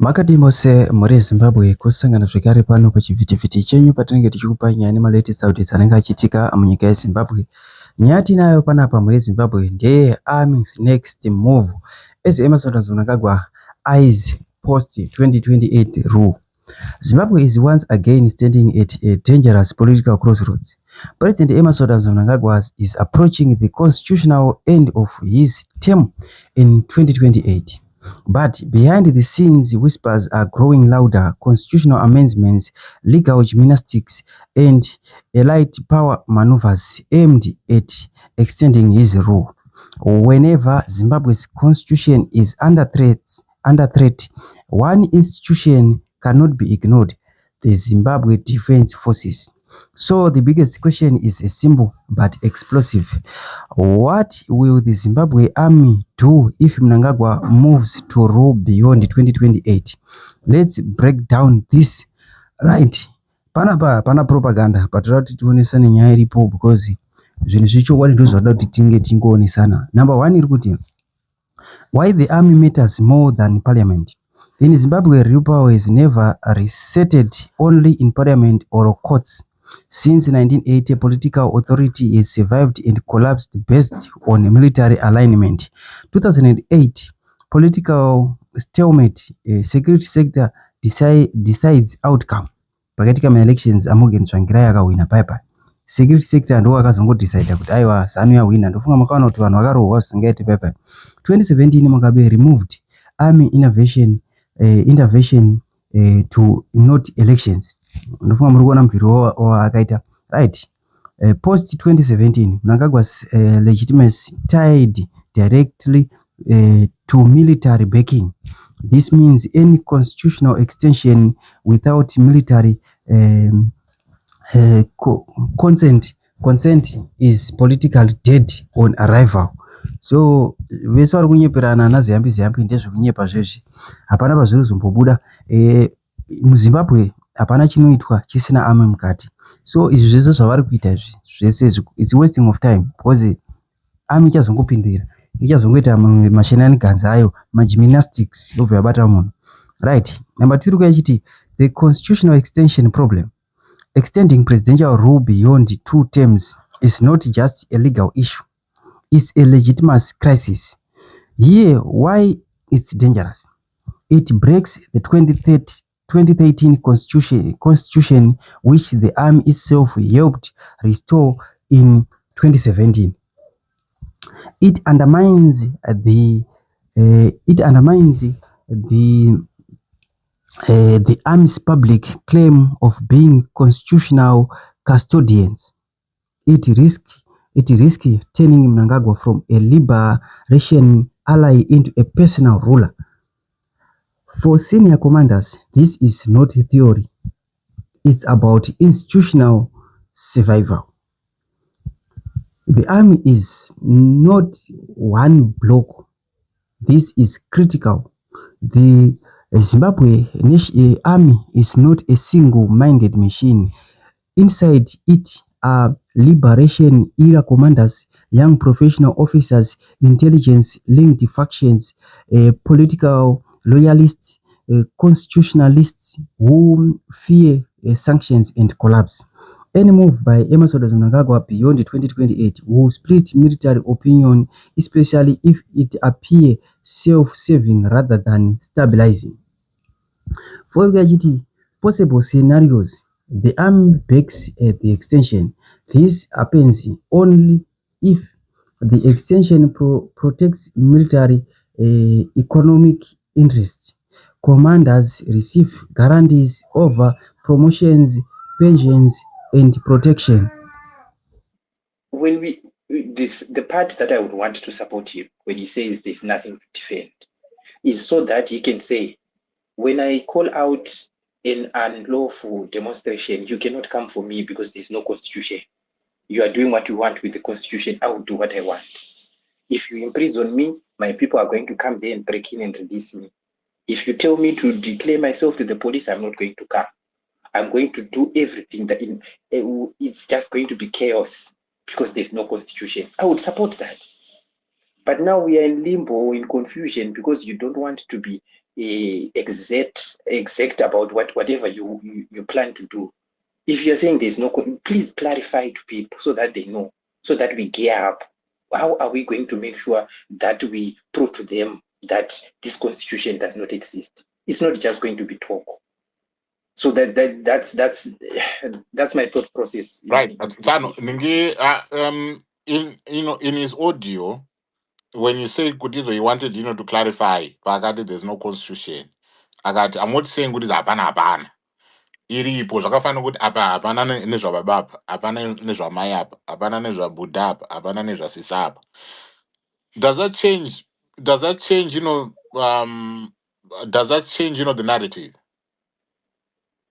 Makati mose muri Zimbabwe kusangana zvekare pano pachivhitivhiti chenyu patinenge tichikupa nyaya nemalate updates anenge achiitika munyika yeZimbabwe. Nyaya tinayo panapa muri Zimbabwe ndeye Army's next move as Emmerson Mnangagwa eyes post 2028 rule. Zimbabwe is once again standing at a dangerous political crossroads. President Emmerson Mnangagwa is approaching the constitutional end of his term in 2028. But behind the scenes, whispers are growing louder: constitutional amendments, legal gymnastics, and elite power maneuvers aimed at extending his rule. Whenever Zimbabwe's constitution is under threat, one institution cannot be ignored: the Zimbabwe Defense Forces. So the biggest question is a simple but explosive. What will the Zimbabwe army do if Mnangagwa moves to rule beyond 2028? Let's break down this. Right. Pana propaganda, but rati tionesane nyaya iripo because zvinhu zvichokwadi ndozvada kuti tinge tingoonesana. Number one iri kuti why the army matters more than parliament. In Zimbabwe, real power is never resetted only in parliament or courts. Since 1980, political authority has survived and collapsed based on military alignment. 2008, political stalemate, security sector decides outcome. Pakatika elections Morgan Tsvangirai akawina paipa. Security sector ndo akazongodecide kuti aiwa ZANU yawina. Ndofunga makaona kuti vanhu vakarohwa vasingaiti paipa. 2017 Mugabe removed army intervention to not elections. Ndofunga muri kuona mviro akaita right. Post 2017 Mnangagwa's legitimacy tied directly to military backing. This means any constitutional extension without military consent is politically dead on arrival. So vese vari kunyeperana naziyambi ndezvekunyepa zvezvi hapana pazviri zombobuda. MuZimbabwe hapana chinoitwa chisina army mukati. So izvi zvese zvavari kuita izvi zvese it's wasting of time because army ichazongopindira ichazongoita mashenanigans ayo magymnastics yobva yabata munhu right. Number 2 kuyachiti the constitutional extension problem. Extending presidential rule beyond 2 terms is not just a legal issue, it's a legitimate crisis. Here, why it's dangerous. It breaks the 2013 constitution which the army itself helped restore in 2017. It undermines the army's public claim of being constitutional custodians. It risks turning Mnangagwa from a liberation ally into a personal ruler. For senior commanders, this is not a theory. It's about institutional survival. The army is not one block. This is critical. The Zimbabwe army is not a single-minded machine. Inside it are liberation era commanders, young professional officers, intelligence-linked factions, political loyalists, constitutionalists who fear sanctions and collapse. Any move by Emmerson Mnangagwa beyond 2028 will split military opinion, especially if it appears self-serving rather than stabilizing. For possible scenarios, the army backs the extension. This happens only if the extension protects military economic interests. Commanders receive guarantees over promotions, pensions, and protection. When the part that I would want to support him when he says there's nothing to defend is so that he can say, when I call out an unlawful demonstration, you cannot come for me because there's no constitution. You are doing what you want with the constitution. I will do what I want. If you imprison me, my people are going to come there and break in and release me. If you tell me to declare myself to the police, I'm not going to come. I'm going to do everything that it's just going to be chaos because there's no constitution. I would support that. But now we are in limbo or in confusion because you don't want to be exact about whatever you plan to do. If you're saying there's no, please clarify to people so that they know, so that we gear up. How are we going to make sure that we prove to them that this constitution does not exist? It's not just going to be talk. So that's my thought process. Right. Tano, in his audio, when you say Kutizo, he wanted to clarify. Pakati, there's no constitution. I'm not saying kuti hapana. Iripo zvakafanira kuti apa hapana nezvababa apa, hapana nezvamai apa, hapana nezvabudha apa, hapana nezvasisa apa. Does that change does that change the narrative?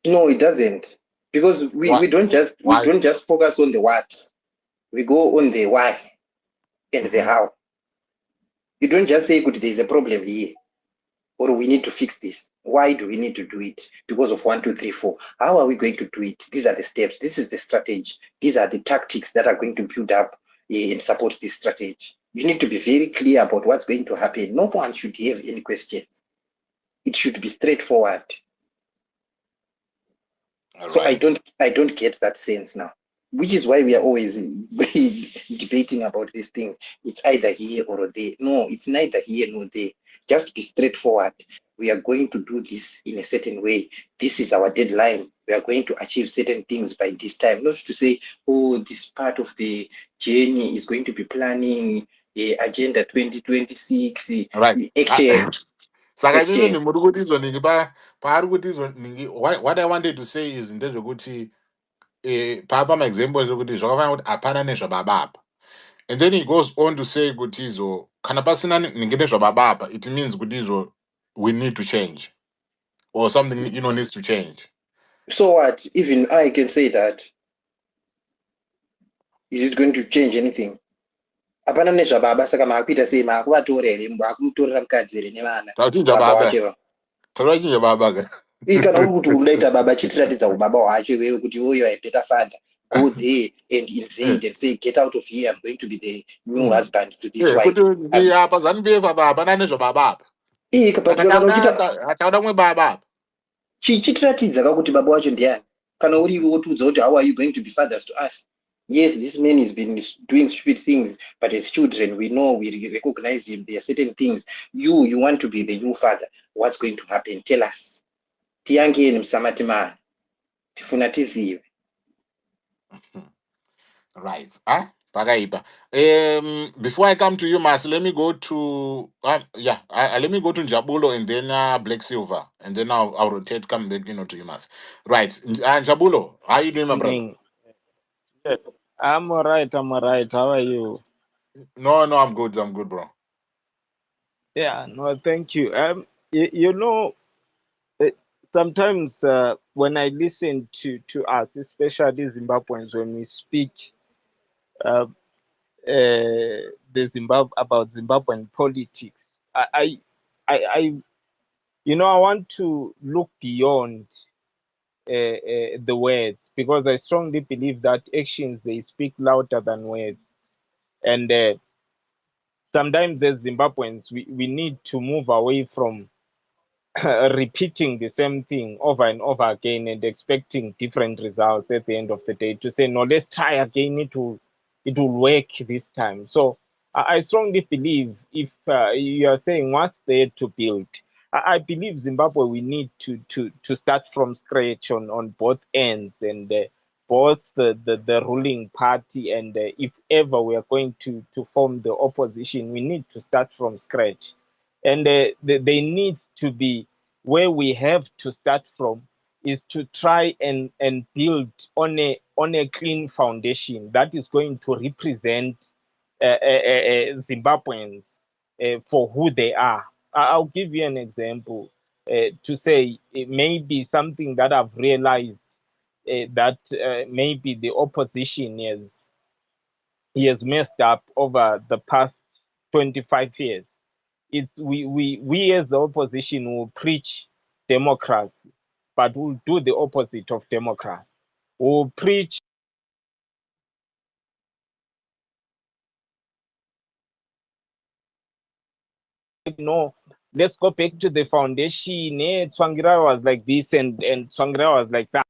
No, it doesn't, because we don't just focus on the what, we go on the why and the how. You don't just say good, there's a problem here, or we need to fix this. Why do we need to do it? Because of 1, 2, 3, 4. How are we going to do it? These are the steps. This is the strategy. These are the tactics that are going to build up and support this strategy. You need to be very clear about what's going to happen. No one should have any questions. It should be straightforward. So I don't get that sense now, which is why we are always debating about these things. It's either here or there. No, it's neither here nor there. Just be straightforward. We are going to do this in a certain way. This is our deadline. We are going to achieve certain things by this time. Not to say, oh, this part of the journey is going to be planning agenda 2026. Right. Action. Saka inini muri kutizwa ningi paari kutizwa ningi what I wanted to say is ndezvekuti papa maexamples ekuti zvakafanira kuti hapana nezvababa apa. And then he goes on to say kuti izvo kana pasina ningi nezvababa apa, it means kuti izvo we need to change or something needs to change. So what? Even I can say that. Is it going to change anything? Hapana nezvababa, saka maakuita sei? Maakuvatora here, maakumtorera mukadzi here nevana baba wacho. Taurachinja baba ka. Kana uri kuti udaita baba, chitiratidza ubaba hwacho iwewe kuti you are a better father. Go there and invade and say, get out of here, I'm going to be the new husband to this wife. Kuti apa ZANU-PF apa hapana nezvababa apa. Hachaona mwe baba apa. Chitiratidza kakuti baba wacho ndiani. Kana uri iwe wotiudza kuti how are you going to be fathers to us? Yes, this man has been doing stupid things, but as children, we know, we recognize him. There are certain things. You want to be the new father. What's going to happen? Tell us. Tiangeni msamatimani. Tifuna tizive. Right. Pakaipa. Before I come to you, Mas, let me go to let me go to Njabulo and then Black Silver, and then I'll rotate, come back, to you, Mas. Right. Njabulo, how are you doing, my brother? Yes, I'm alright. How are you? No, I'm good, bro. Yeah, no, thank you. Sometimes when I listen to us, especially Zimbabweans, when we speak about Zimbabwean politics, I want to look beyond the words, because I strongly believe that actions, they speak louder than words, and sometimes as Zimbabweans, we need to move away from repeating the same thing over and over again and expecting different results at the end of the day, to say, no, let's try again, it will work this time. So I strongly believe, if you are saying what's there to build, I believe Zimbabwe, we need to start from scratch on both ends, and both the ruling party, and if ever we are going to form the opposition, we need to start from scratch. And they need to be, where we have to start from is to try and build on a clean foundation that is going to represent Zimbabweans for who they are. I'll give you an example to say maybe something that I've realized, that maybe the opposition has messed up over the past 25 years. It's we as the opposition will preach democracy, but we'll do the opposite of democracy. We'll preach Let's go back to the foundation. Tsvangira was like this, and Tsvangira was like that.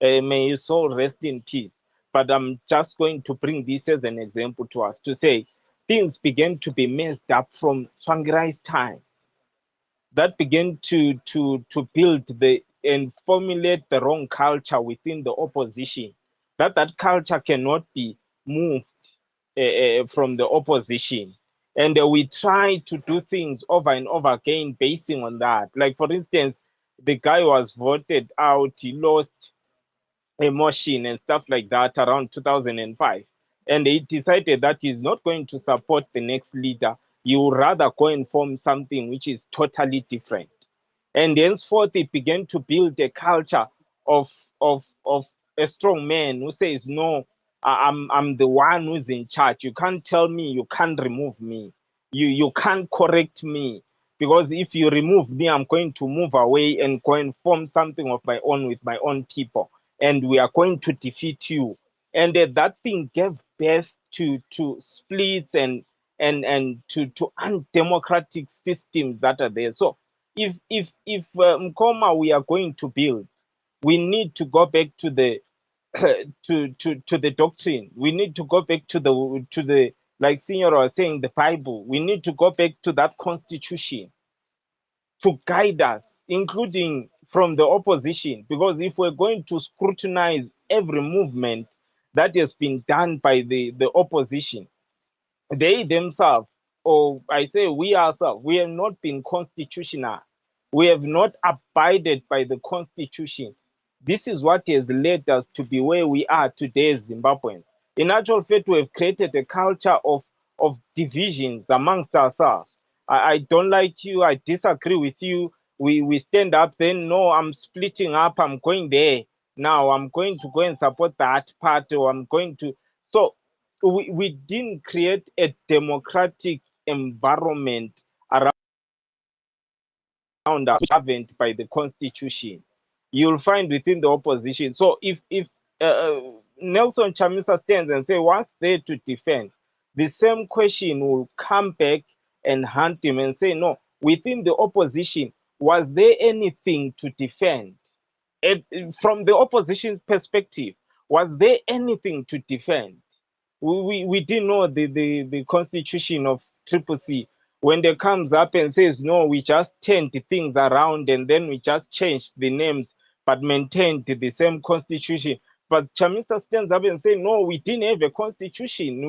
May his soul rest in peace. But I'm just going to bring this as an example to us to say things began to be messed up from Tsvangirai's time. That began to build the and formulate the wrong culture within the opposition. That culture cannot be moved from the opposition. And we try to do things over and over again basing on that. Like, for instance, the guy was voted out, he lost emotion and stuff like that around 2005. And he decided that he's not going to support the next leader. He would rather go and form something which is totally different. And henceforth, he began to build a culture of, of a strong man who says, no, I'm the one who's in charge. You can't tell me, you can't remove me. You can't correct me. Because if you remove me, I'm going to move away and go and form something of my own with my own people, and we are going to defeat you. And that thing gave birth to splits and to undemocratic systems that are there. So if Mkoma we are going to build, we need to go back to the to the doctrine. We need to go back to the like Senior was saying, the Bible. We need to go back to that constitution to guide us, including from the opposition. Because if we're going to scrutinize every movement that has been done by the opposition, they themselves, or I say we ourselves, we have not been constitutional. We have not abided by the constitution. This is what has led us to be where we are today as Zimbabweans. In actual fact, we have created a culture of divisions amongst ourselves. I don't like you, I disagree with you. We stand up, then no, I'm splitting up, I'm going there. Now I'm going to go and support that party, or I'm going to. So we didn't create a democratic environment around us governed by the constitution. You'll find within the opposition. So if Nelson Chamisa stands and say what's there to defend, the same question will come back and hunt him and say no. Within the opposition, was there anything to defend? From the opposition's perspective, was there anything to defend? We didn't know the constitution of Triple C. When they comes up and says, no, we just turned the things around and then we just changed the names but maintained the same constitution. But Chamisa stands up and says, no, we didn't have a constitution.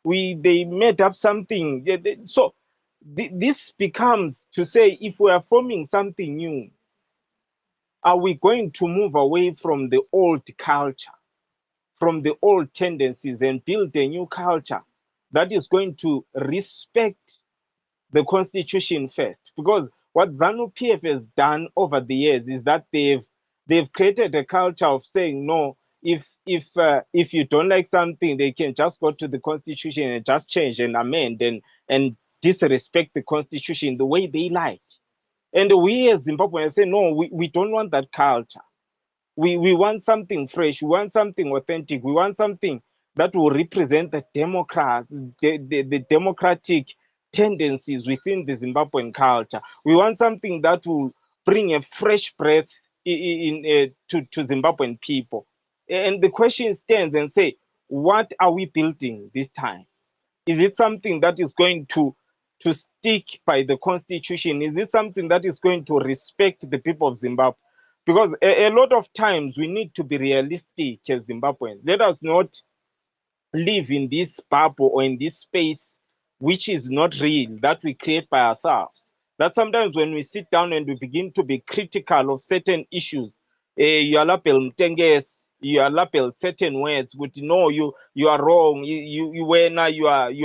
They made up something. So this becomes to say, if we are forming something new, are we going to move away from the old culture, from the old tendencies, and build a new culture that is going to respect the constitution first? Because what ZANU PF has done over the years is that they've created a culture of saying no. If you don't like something, they can just go to the constitution and just change and amend and disrespect the constitution the way they like. And we as Zimbabweans say no, we don't want that culture. We want something fresh. We want something authentic. We want something that will represent the democratic tendencies within the Zimbabwean culture. We want something that will bring a fresh breath to Zimbabwean people. And the question stands and say, what are we building this time? Is it something that is going to stick by the constitution? Is it something that is going to respect the people of Zimbabwe? Because a lot of times we need to be realistic as Zimbabweans. Let us not live in this bubble or in this space which is not real, that we create by ourselves. That sometimes when we sit down and we begin to be critical of certain issues, you are lapel mtenges, you are lapel certain words, but no, you are wrong, you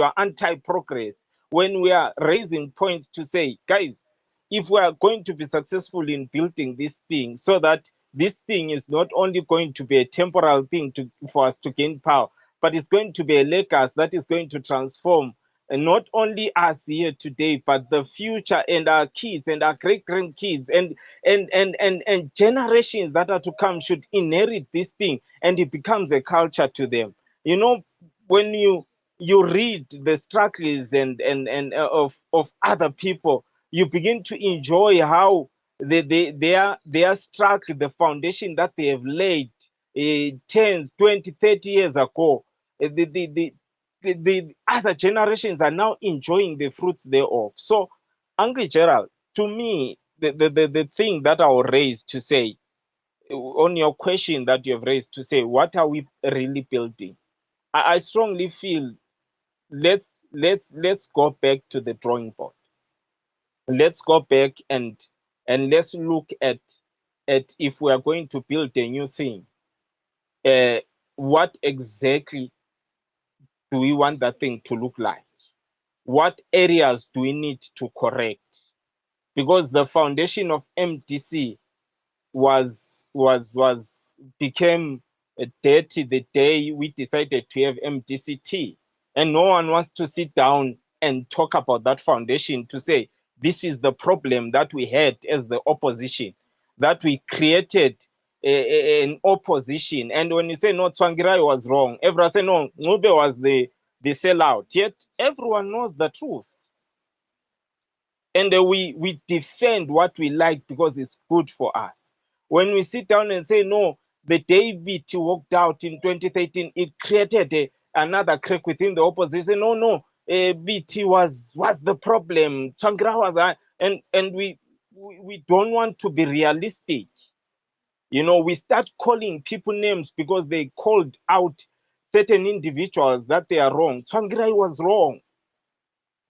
are anti-progress. When we are raising points to say, guys, if we are going to be successful in building this thing, so that this thing is not only going to be a temporal thing for us to gain power, but it's going to be a legacy that is going to transform and not only us here today, but the future and our kids and our great grandkids and generations that are to come should inherit this thing, and it becomes a culture to them. You know, when you read the struggles and of other people, you begin to enjoy how they are struck the foundation that they have laid 10, 20, 30 years ago. The other generations are now enjoying the fruits thereof. So, Uncle Gerald, to me, the thing that I'll raise to say on your question that you have raised to say, what are we really building? I strongly feel let's go back to the drawing board. Let's go back and let's look at if we are going to build a new thing, uh, what exactly do we want that thing to look like? What areas do we need to correct? Because the foundation of MDC was became dirty the day we decided to have MDCT, and no one wants to sit down and talk about that foundation to say this is the problem that we had as the opposition, that we created an opposition. And when you say no, Tsvangirai was wrong, everyone say no, Ngube was the sellout. Yet everyone knows the truth, and we defend what we like because it's good for us. When we sit down and say no, the day BT walked out in 2013, it created another crack within the opposition. No, BT was the problem. Changra was, and we don't want to be realistic. You know, we start calling people names because they called out certain individuals that they are wrong. Changra was wrong.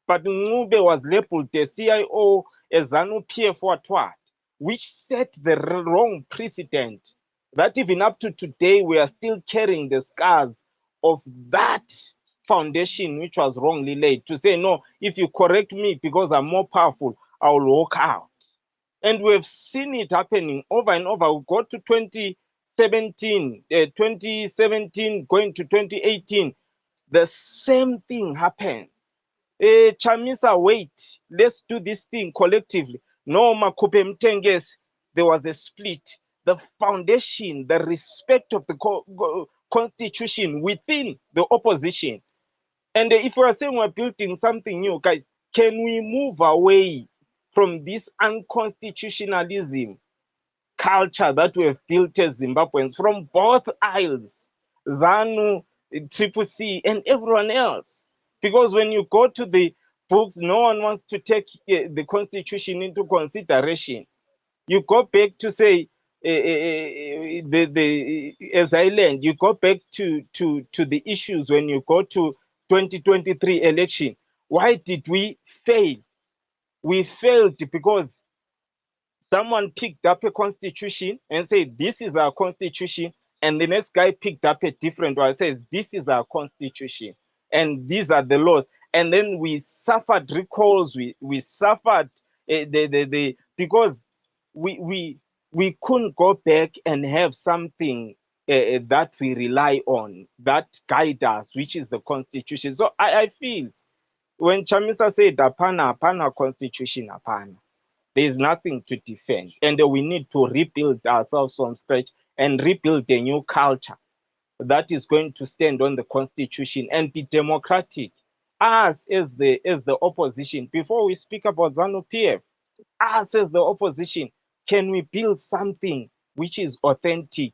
But Ngube was labeled the CIO as ZANU-PF what, which set the wrong precedent. That even up to today, we are still carrying the scars of that foundation which was wrongly laid. To say, no, if you correct me because I'm more powerful, I will walk out. And we've seen it happening over and over. We go to 2017 going to 2018, the same thing happens. Chamisa, wait, let's do this thing collectively. No, Makupe Mtenges, there was a split. The foundation, the respect of the constitution within the opposition. And if we are saying we're building something new, guys, can we move away from this unconstitutionalism culture that we have built as Zimbabweans from both aisles, ZANU, Triple C, and everyone else? Because when you go to the books, no one wants to take the constitution into consideration. You go back to say as I learned, you go back to the issues when you go to 2023 election. Why did we fail? We failed because someone picked up a constitution and said, this is our constitution. And the next guy picked up a different one and says, this is our constitution. And these are the laws. And then we suffered recalls. We suffered because we couldn't go back and have something that we rely on, that guide us, which is the constitution. So I feel when Chamisa said, apana constitution, apana, there is nothing to defend, and we need to rebuild ourselves from scratch and rebuild a new culture that is going to stand on the constitution and be democratic. Us as the opposition, before we speak about ZANU-PF, us as the opposition, can we build something which is authentic,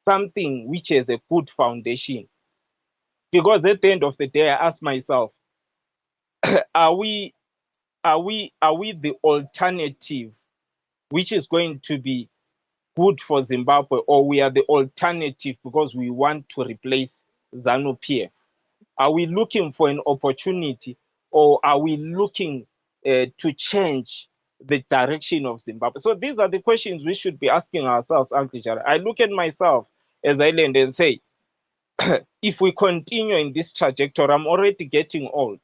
something which has a good foundation? Because at the end of the day, I ask myself, are we the alternative which is going to be good for Zimbabwe, or we are the alternative because we want to replace ZANU-PF? Are we looking for an opportunity, or are we looking to change the direction of Zimbabwe? So these are the questions we should be asking ourselves, Uncle Jara. I look at myself as I land and say, if we continue in this trajectory, I'm already getting old.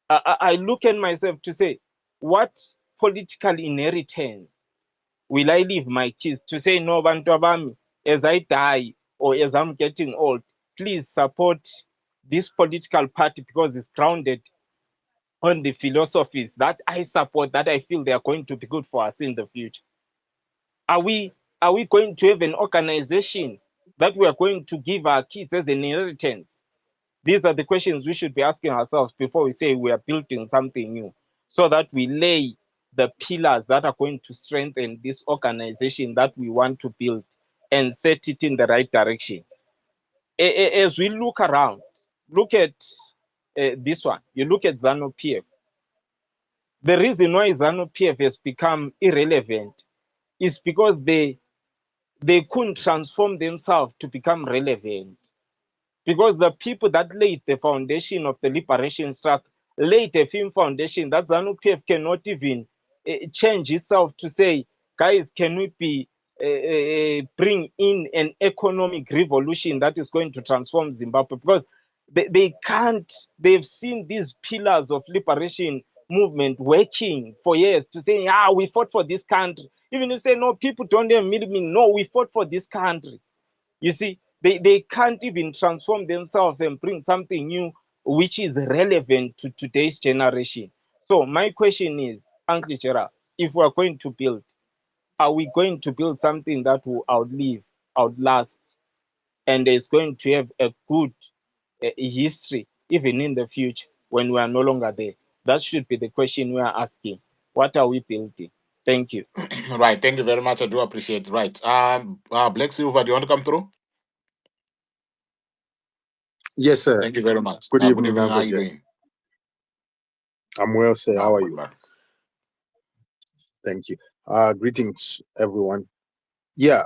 I look at myself to say, what political inheritance will I leave my kids? To say, no, Bantu, as I die or as I'm getting old, please support this political party because it's grounded on the philosophies that I support, that I feel they are going to be good for us in the future. Are we going to have an organization that we are going to give our kids as an inheritance? These are the questions we should be asking ourselves before we say we are building something new. so that we lay the pillars that are going to strengthen this organization that we want to build and set it in the right direction. As we look around, look at this one. You look at ZANU-PF. The reason why ZANU-PF has become irrelevant is because they couldn't transform themselves to become relevant. Because the people that laid the foundation of the liberation struggle laid a firm foundation that ZANU-PF cannot even change itself to say, guys, can we bring in an economic revolution that is going to transform Zimbabwe? Because they can't. They've seen these pillars of liberation movement working for years to say, we fought for this country. Even if you say, no, people don't even mean, no, we fought for this country. You see, they can't even transform themselves and bring something new which is relevant to today's generation. So my question is, Uncle Gerard, if we're going to build, are we going to build something that will outlast, and is going to have a good history even in the future when we are no longer there? That should be the question we are asking. What are we building? Thank you. Right. Thank you very much. I do appreciate it. Right. Black Silver, do you want to come through? Yes, sir. Thank you very much. Good Good evening, evening. How Uncle are you Jay. doing? I'm well, sir. How are Good, you? man. Thank you. Greetings, everyone. Yeah.